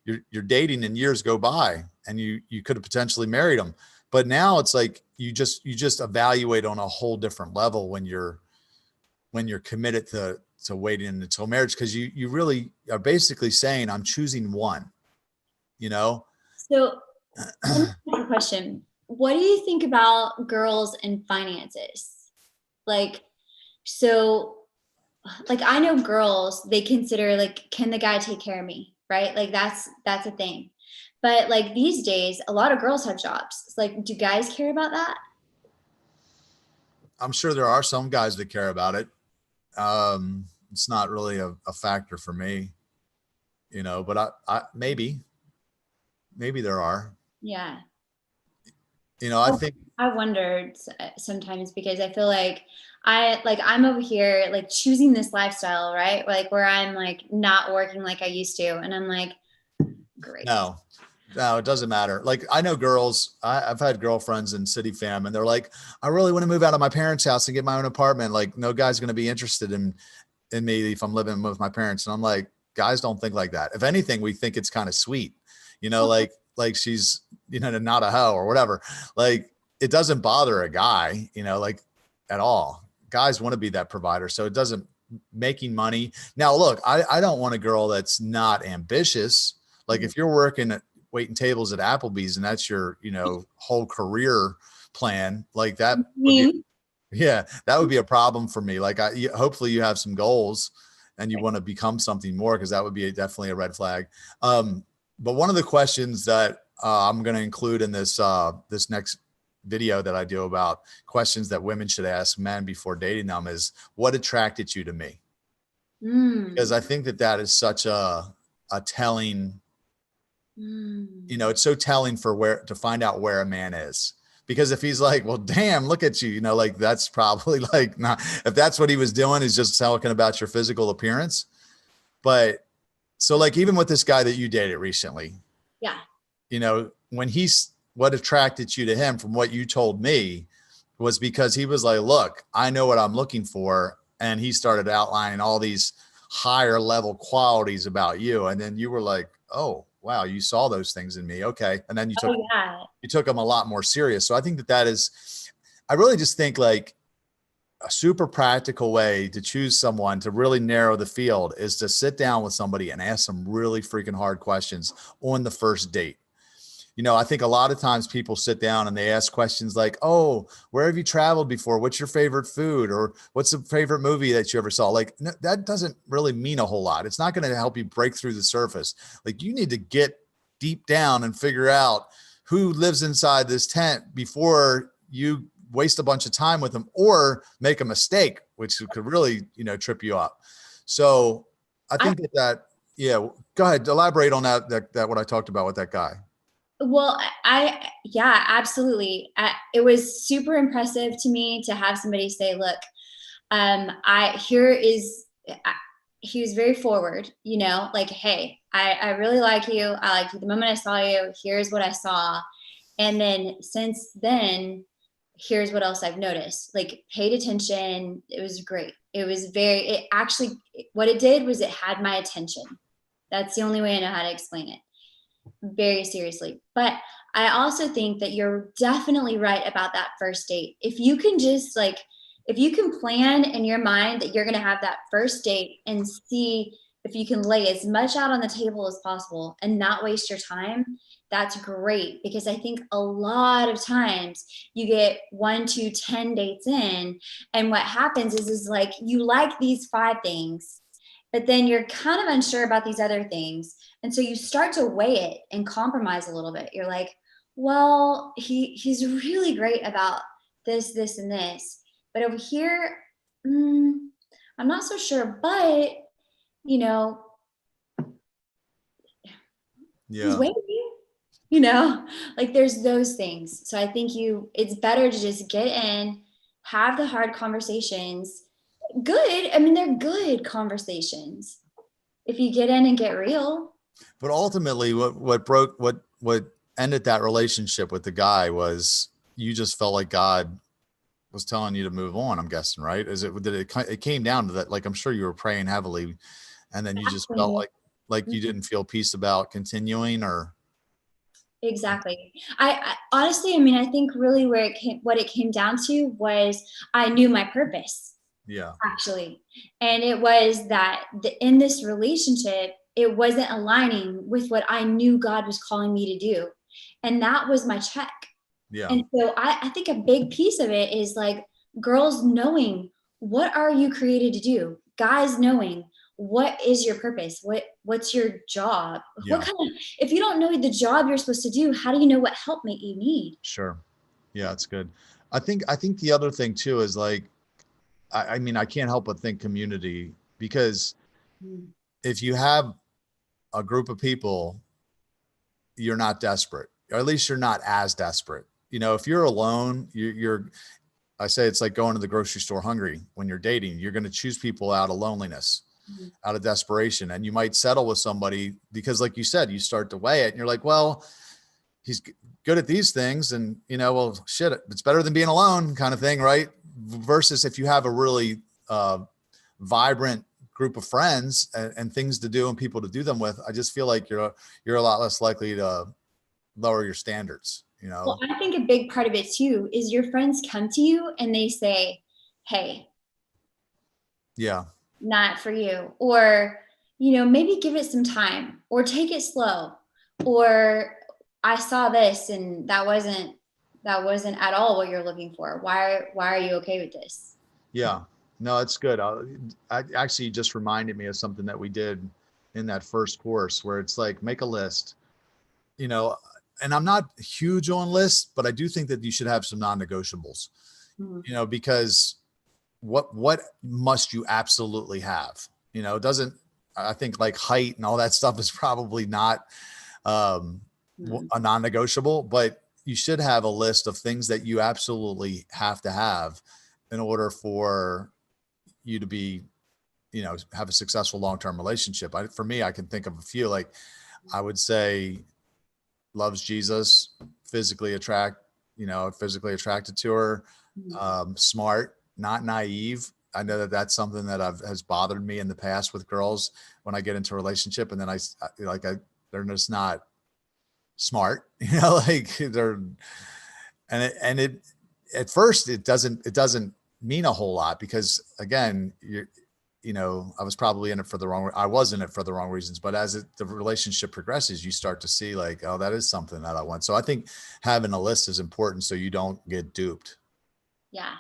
you're dating and years go by and you could have potentially married them. But now it's like, you just evaluate on a whole different level when you're committed to waiting until marriage. Cause you really are basically saying, I'm choosing one, So a question. What do you think about girls and finances? Like, I know girls, they consider like, can the guy take care of me? Right? Like that's a thing. But like these days, a lot of girls have jobs. It's like, do guys care about that? I'm sure there are some guys that care about it. It's not really a factor for me, but I maybe there are. Yeah. I think I wondered sometimes because I feel like I'm over here like choosing this lifestyle, right? Like where I'm like not working like I used to. And I'm like, great. No, it doesn't matter. Like I know girls, I've had girlfriends in Cityfam and they're like, I really want to move out of my parents' house and get my own apartment. Like no guy's going to be interested in me if I'm living with my parents. And I'm like, guys don't think like that. If anything, we think it's kind of sweet, like she's, not a hoe or whatever. Like it doesn't bother a guy, like at all. Guys want to be that provider. So it doesn't making money. Now, look, I don't want a girl that's not ambitious. Like if you're working waiting tables at Applebee's and that's your, whole career plan like that. Yeah, that would be a problem for me. Like, hopefully you have some goals and you want to become something more, because that would be definitely a red flag. But one of the questions that I'm going to include in this this next video that I do about questions that women should ask men before dating them is, what attracted you to me? Because I think that that is such a telling, you know, it's so telling for where to find out where a man is. Because if he's like, well, damn, look at you, you know, like that's probably like not, if that's what he was doing, is just talking about your physical appearance. But so like, even with this guy that you dated recently, Yeah. you know, when what attracted you to him from what you told me was because he was like, look, I know what I'm looking for. And he started outlining all these higher level qualities about you. And then you were like, oh, wow, you saw those things in me. Okay. And then you took them a lot more serious. So I think that that is, I really just think like a super practical way to choose someone to really narrow the field is to sit down with somebody and ask some really freaking hard questions on the first date. You know, I think a lot of times people sit down and they ask questions like, oh, where have you traveled before? What's your favorite food? Or what's the favorite movie that you ever saw? Like, no, that doesn't really mean a whole lot. It's not going to help you break through the surface. Like, you need to get deep down and figure out who lives inside this tent before you waste a bunch of time with them or make a mistake, which could really, you know, trip you up. So I think yeah, go ahead. Elaborate on that what I talked about with that guy. Well, yeah, absolutely. It was super impressive to me to have somebody say, look, he was very forward, you know, like, hey, I really like you. I like you the moment I saw you. Here's what I saw. And then since then, here's what else I've noticed. Like, paid attention. It was great. What it did was it had my attention. That's the only way I know how to explain it. Very seriously. But I also think that you're definitely right about that first date. If you can just if you can plan in your mind that you're going to have that first date and see if you can lay as much out on the table as possible and not waste your time, that's great. Because I think a lot of times you get 1 to 10 dates in, and what happens is like, you like these 5 things, but then you're kind of unsure about these other things. And so you start to weigh it and compromise a little bit. You're like, well, he's really great about this, this, and this. But over here, I'm not so sure. But, you know, he's waiting, you know, like there's those things. So I think it's better to just get in, have the hard conversations. Good. I mean, they're good conversations if you get in and get real. But ultimately what ended that relationship with the guy was you just felt like God was telling you to move on, I'm guessing, right? It came down to that? Like, I'm sure you were praying heavily and then you just felt like you didn't feel peace about continuing, or. Exactly. I honestly, I mean, I think really what it came down to was I knew my purpose. Yeah. Actually. And it was that in this relationship, it wasn't aligning with what I knew God was calling me to do. And that was my check. Yeah. And so I think a big piece of it is like girls knowing, what are you created to do? Guys knowing, what is your purpose? What's your job? Yeah. If you don't know the job you're supposed to do, how do you know what helpmate you need? Sure. Yeah, that's good. I think the other thing too is like, I mean, I can't help but think community, because if you have a group of people, you're not desperate, or at least you're not as desperate. You know, if you're alone, I say it's like going to the grocery store hungry. When you're dating, you're going to choose people out of loneliness, out of desperation. And you might settle with somebody because, like you said, you start to weigh it and you're like, well, he's good at these things. And, you know, well, shit, it's better than being alone, kind of thing. Right. Versus if you have a really vibrant group of friends and things to do and people to do them with, I just feel like you're a lot less likely to lower your standards, you know? Well, I think a big part of it too is your friends come to you and they say, hey, yeah, not for you. Or, you know, maybe give it some time or take it slow. Or I saw this and that wasn't that wasn't at all what you're looking for. Why are you okay with this? Yeah, no, it's good. I actually just reminded me of something that we did in that first course where it's like, make a list, you know, and I'm not huge on lists, but I do think that you should have some non-negotiables, you know, because what must you absolutely have? You know, it doesn't, I think like height and all that stuff is probably not a non-negotiable, but you should have a list of things that you absolutely have to have in order for you to be, you know, have a successful long-term relationship. For me, I can think of a few. Like I would say loves Jesus, physically physically attracted to her, smart, not naive. I know that that's something that has bothered me in the past with girls when I get into a relationship and then they're just not smart, you know, like at first it doesn't mean a whole lot because again, I was probably in it for the wrong, I was in it for the wrong reasons, but as the relationship progresses, you start to see like, oh, that is something that I want. So I think having a list is important so you don't get duped. Yeah.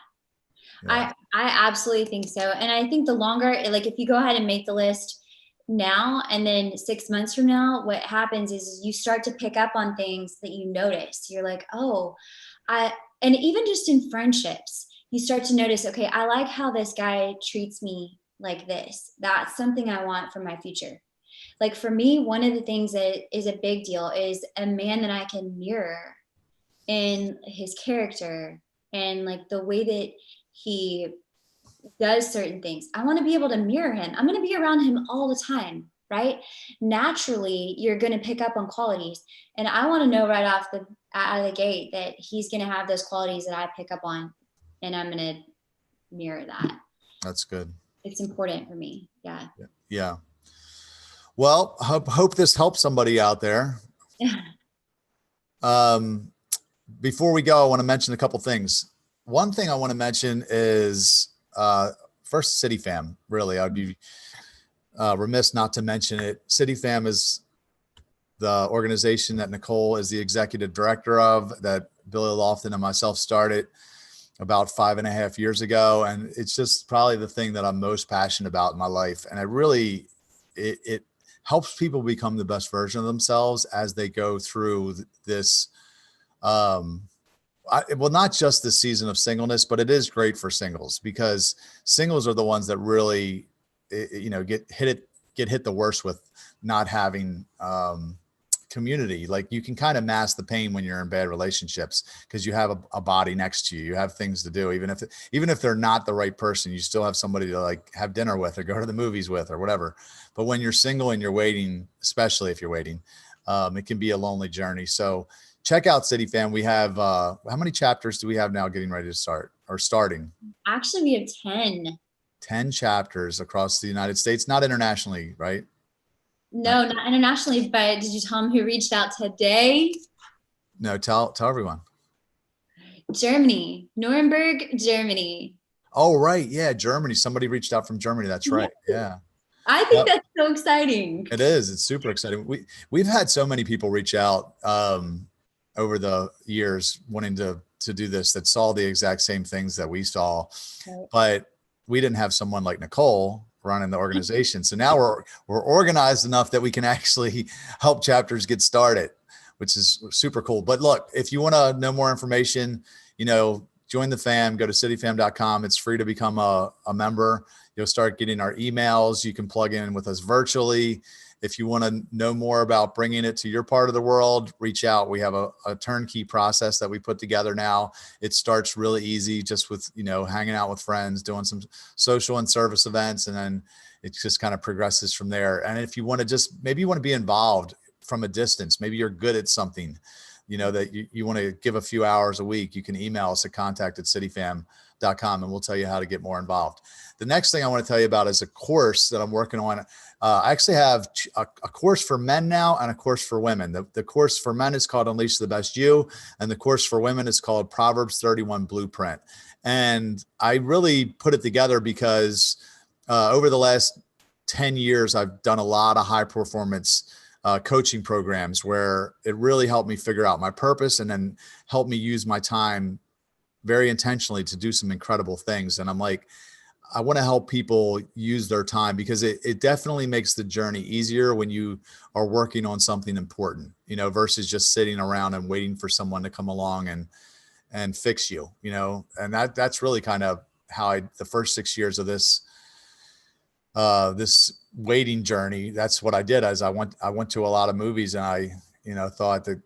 Yeah. I absolutely think so. And I think the longer, like if you go ahead and make the list now, and then 6 months from now, what happens is you start to pick up on things that you notice. You're like, oh, and even just in friendships, you start to notice, okay, I like how this guy treats me like this. That's something I want for my future. Like for me, one of the things that is a big deal is a man that I can mirror in his character and like the way that he does certain things. I want to be able to mirror him. I'm going to be around him all the time, right? Naturally, you're going to pick up on qualities. And I want to know right out of the gate that he's going to have those qualities that I pick up on, and I'm going to mirror that. That's good. It's important for me. Yeah. Yeah. Well, hope this helps somebody out there. Before we go, I want to mention a couple things. One thing I want to mention is first Cityfam. Really, I'd be remiss not to mention it. Cityfam is the organization that Nicole is the executive director of, that Billy Lofton and myself started about 5.5 years ago. And it's just probably the thing that I'm most passionate about in my life. And it helps people become the best version of themselves as they go through this, not just the season of singleness, but it is great for singles because singles are the ones that really, get hit the worst with not having community. Like you can kind of mask the pain when you're in bad relationships because you have a body next to you. You have things to do, even if they're not the right person, you still have somebody to like have dinner with or go to the movies with or whatever. But when you're single and you're waiting, especially if you're waiting, it can be a lonely journey. So check out Cityfam. We have, how many chapters do we have now getting ready to start or starting? Actually, we have 10. 10 chapters across the United States, not internationally, right? No, not internationally, but did you tell him who reached out today? No, tell everyone. Germany, Nuremberg, Germany. Oh, right. Yeah. Germany. Somebody reached out from Germany. That's right. Yeah. I think that's so exciting. It is. It's super exciting. We've had so many people reach out over the years wanting to do this that saw the exact same things that we saw, right. But we didn't have someone like Nicole running the organization. So now we're organized enough that we can actually help chapters get started, which is super cool. But look, if you want to know more information, join the fam, go to cityfam.com. It's free to become a member. You'll start getting our emails. You can plug in with us virtually. If you want to know more about bringing it to your part of the world, reach out. We have a turnkey process that we put together now. It starts really easy, just with, hanging out with friends, doing some social and service events, and then it just kind of progresses from there. And if you want to maybe you want to be involved from a distance, maybe you're good at something, that you want to give a few hours a week, you can email us at contact@cityfam.com and we'll tell you how to get more involved. The next thing I want to tell you about is a course that I'm working on. I actually have a course for men now and a course for women. The course for men is called Unleash the Best You, and the course for women is called Proverbs 31 Blueprint. And I really put it together because over the last 10 years, I've done a lot of high performance coaching programs where it really helped me figure out my purpose and then helped me use my time very intentionally to do some incredible things. And I'm like, I want to help people use their time because it definitely makes the journey easier when you are working on something important, you know, versus just sitting around and waiting for someone to come along and fix you, you know. And that's really kind of how the first 6 years of this waiting journey, that's what I did. As I went to a lot of movies, and I, you know, thought that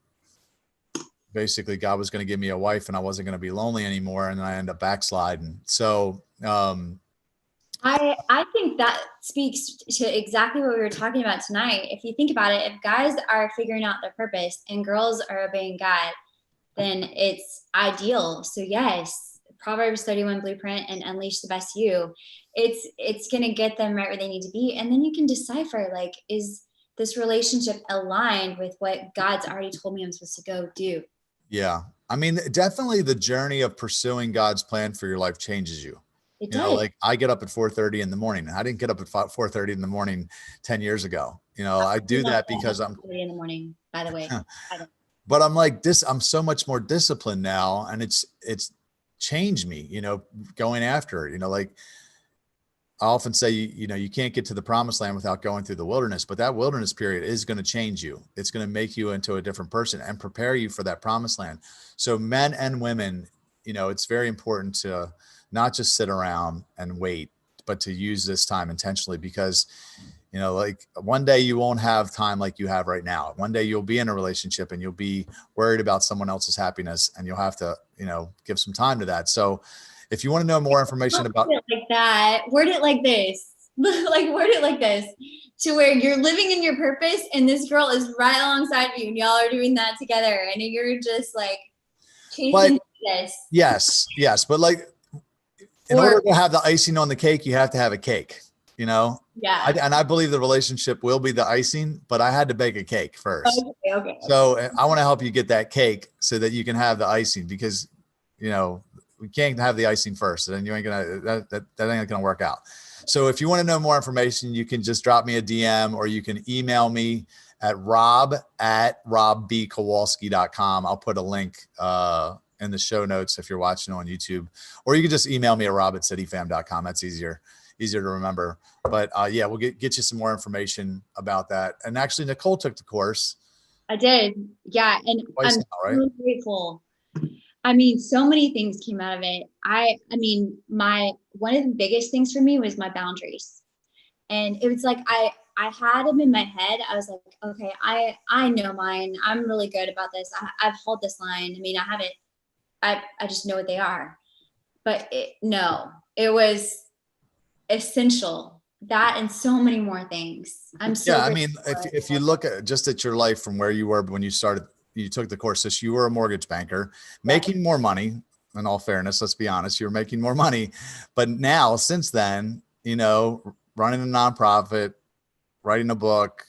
basically God was going to give me a wife and I wasn't going to be lonely anymore. And then I ended up backsliding. So, I think that speaks to exactly what we were talking about tonight. If you think about it, if guys are figuring out their purpose and girls are obeying God, then it's ideal. So yes, Proverbs 31 blueprint and unleash the best you. It's going to get them right where they need to be. And then you can decipher, like, is this relationship aligned with what God's already told me I'm supposed to go do? yeah. I mean, definitely the journey of pursuing God's plan for your life changes you. It You know, does. like I get up at 4:30 in the morning. I didn't get up at 4:30 in the morning 10 years ago. You know, I do that because I'm, 3 in the morning, by the way. but I'm like this, I'm so much more disciplined now. And it's changed me, you know, going after it, you know, like I often say, you know, you can't get to the promised land without going through the wilderness, but that wilderness period is going to change you. It's going to make you into a different person and prepare you for that promised land. So men and women, you know, it's very important to not just sit around and wait, but to use this time intentionally because, you know, like one day you won't have time like you have right now. One day you'll be in a relationship and you'll be worried about someone else's happiness and you'll have to, you know, give some time to that. So if you want to know more information about it like that, word it like this, like word it like this, to where you're living in your purpose and this girl is right alongside you and y'all are doing that together and you're just like chasing this. Yes. But like in order to have the icing on the cake, you have to have a cake, you know? Yeah. And I believe the relationship will be the icing, but I had to bake a cake first. Okay. So I want to help you get that cake so that you can have the icing because, you know, we can't have the icing first. And then you ain't gonna, that ain't gonna work out. So if you want to know more information, you can just drop me a DM or you can email me at rob@robbkowalski.com. I'll put a link in the show notes if you're watching on YouTube, or you can just email me at rob@cityfam.com. That's easier to remember. But yeah, we'll get you some more information about that. And actually Nicole took the course. I did. Yeah. And I'm so grateful. I mean, so many things came out of it. I mean, one of the biggest things for me was my boundaries. And it was like, I had them in my head. I was like, okay, I know mine. I'm really good about this. I've held this line. I mean, I just know what they are, but it was essential, that and so many more things. I'm so I mean, if you look at just at your life from where you were when you took the course, so you were a mortgage banker making more money. In all fairness, let's be honest, you're making more money, but now since then, you know, running a nonprofit, writing a book,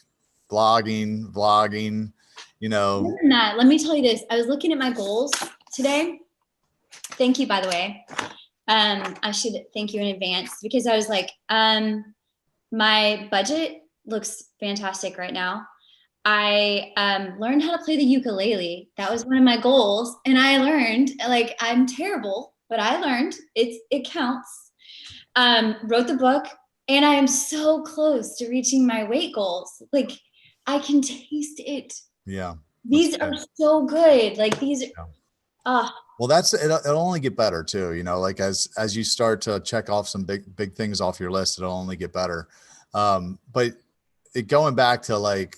blogging, vlogging, you know. Let me tell you this. I was looking at my goals today. Thank you, by the way. I should thank you in advance because I was like, my budget looks fantastic right now. I learned how to play the ukulele. That was one of my goals. And I learned, like, I'm terrible, but I learned it counts. Wrote the book, and I am so close to reaching my weight goals. Like, I can taste it. Yeah. These are so good. Like these are, well, it'll only get better too. You know, like as you start to check off some big things off your list, it'll only get better. But going back to like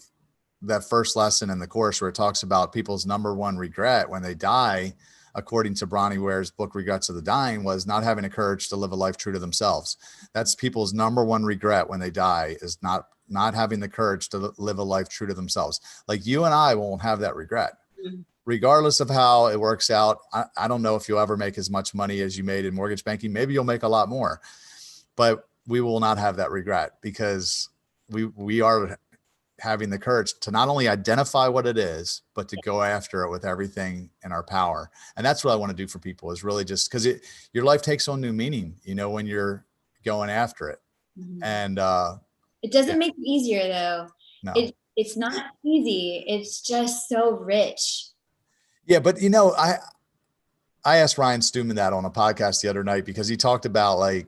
that first lesson in the course where it talks about people's number one regret when they die, according to Bronnie Ware's book, Regrets of the Dying, was not having the courage to live a life true to themselves. That's people's number one regret when they die, is not having the courage to live a life true to themselves. Like you and I won't have that regret. Mm-hmm. Regardless of how it works out. I don't know if you'll ever make as much money as you made in mortgage banking. Maybe you'll make a lot more, but we will not have that regret because we are having the courage to not only identify what it is, but to go after it with everything in our power. And that's what I want to do for people, is really just because your life takes on new meaning, you know, when you're going after it. Mm-hmm. And it doesn't make it easier though. No. It's not easy. It's just so rich. Yeah. But you know, I asked Ryan Stewman that on a podcast the other night because he talked about like,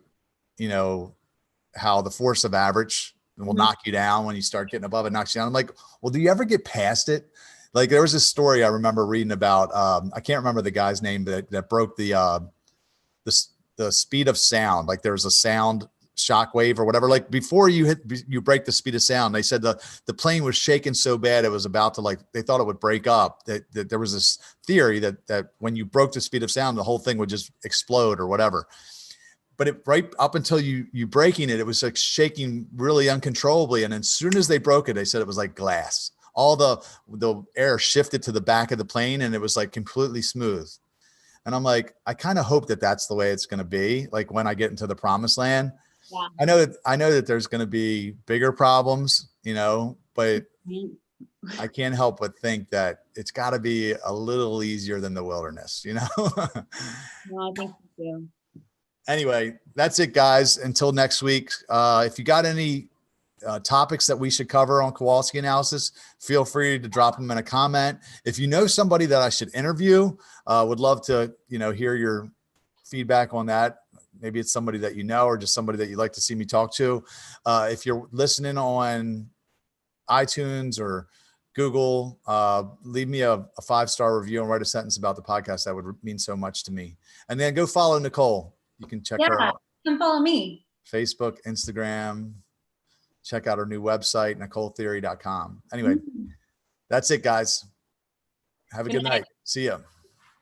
you know, how the force of average will knock you down when you start getting above it, knocks you down. I'm like, well, do you ever get past it? Like there was this story I remember reading about, I can't remember the guy's name that broke the speed of sound. Like there was a sound shock wave or whatever. Like before you break the speed of sound, they said the plane was shaking so bad it was about to, like, they thought it would break up. That there was this theory that when you broke the speed of sound, the whole thing would just explode or whatever. But it right up until you breaking it, it was like shaking really uncontrollably. And as soon as they broke it, they said it was like glass. All the air shifted to the back of the plane and it was like completely smooth. And I'm like, I kind of hope that that's the way it's going to be. Like when I get into the promised land, Yeah. I know that there's going to be bigger problems, you know, but I can't help but think that it's got to be a little easier than the wilderness, you know? No, I think so too. Anyway, that's it, guys. Until next week. If you got any topics that we should cover on Kowalski analysis, feel free to drop them in a comment. If you know somebody that I should interview, would love to, you know, hear your feedback on that. Maybe it's somebody that you know, or just somebody that you'd like to see me talk to. If you're listening on iTunes or Google, leave me a 5-star review and write a sentence about the podcast. That would mean so much to me. And then go follow Nicole. You can check her out. Come follow me. Facebook, Instagram. Check out our new website, NicoleTheory.com. Anyway, that's it, guys. Have a good night. See ya.